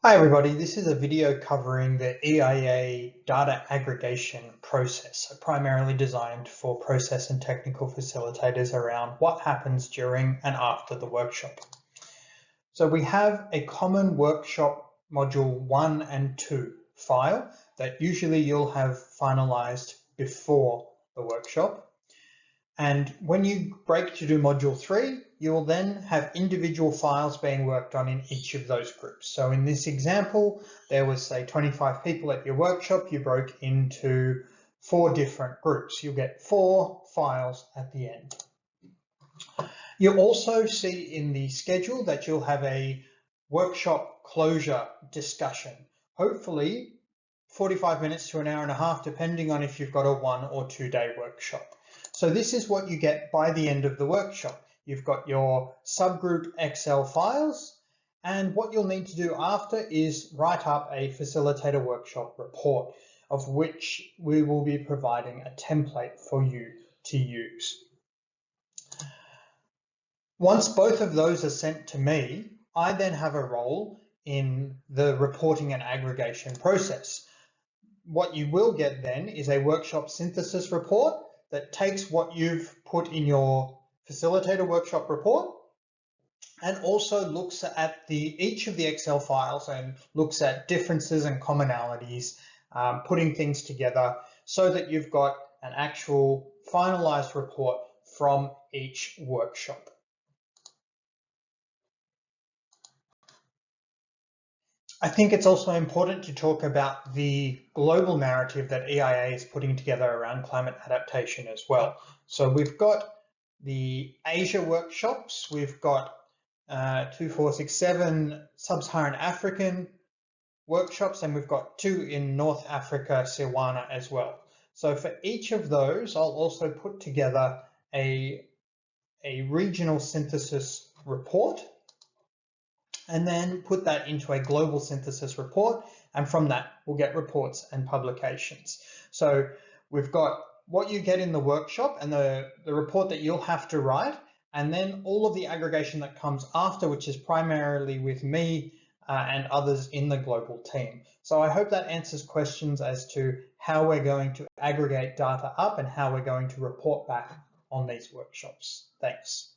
Hi everybody, this is a video covering the EiA data aggregation process, so primarily designed for process and technical facilitators around what happens during and after the workshop. So we have a common workshop module 1 and 2 file that usually you'll have finalized before the workshop. And when you break to do module 3, you will then have individual files being worked on in each of those groups. So in this example, there was say 25 people at your workshop, you broke into 4 different groups. You'll get 4 files at the end. You'll also see in the schedule that you'll have a workshop closure discussion. Hopefully 45 minutes to an hour and a half, depending on if you've got a 1 or 2 day workshop. So this is what you get by the end of the workshop. You've got your subgroup Excel files, and what you'll need to do after is write up a facilitator workshop report, of which we will be providing a template for you to use. Once both of those are sent to me, I then have a role in the reporting and aggregation process. What you will get then is a workshop synthesis report that takes what you've put in your facilitator workshop report and also looks at each of the Excel files and looks at differences and commonalities, putting things together so that you've got an actual finalized report from each workshop. I think it's also important to talk about the global narrative that EiA is putting together around climate adaptation as well. So we've got the Asia workshops, we've got 2, 4, 6, 7 sub-Saharan African workshops, and we've got 2 in North Africa, Sirwana as well. So for each of those, I'll also put together a regional synthesis report and then put that into a global synthesis report. And from that, we'll get reports and publications. So we've got what you get in the workshop and the report that you'll have to write, and then all of the aggregation that comes after, which is primarily with me and others in the global team. So I hope that answers questions as to how we're going to aggregate data up and how we're going to report back on these workshops. Thanks.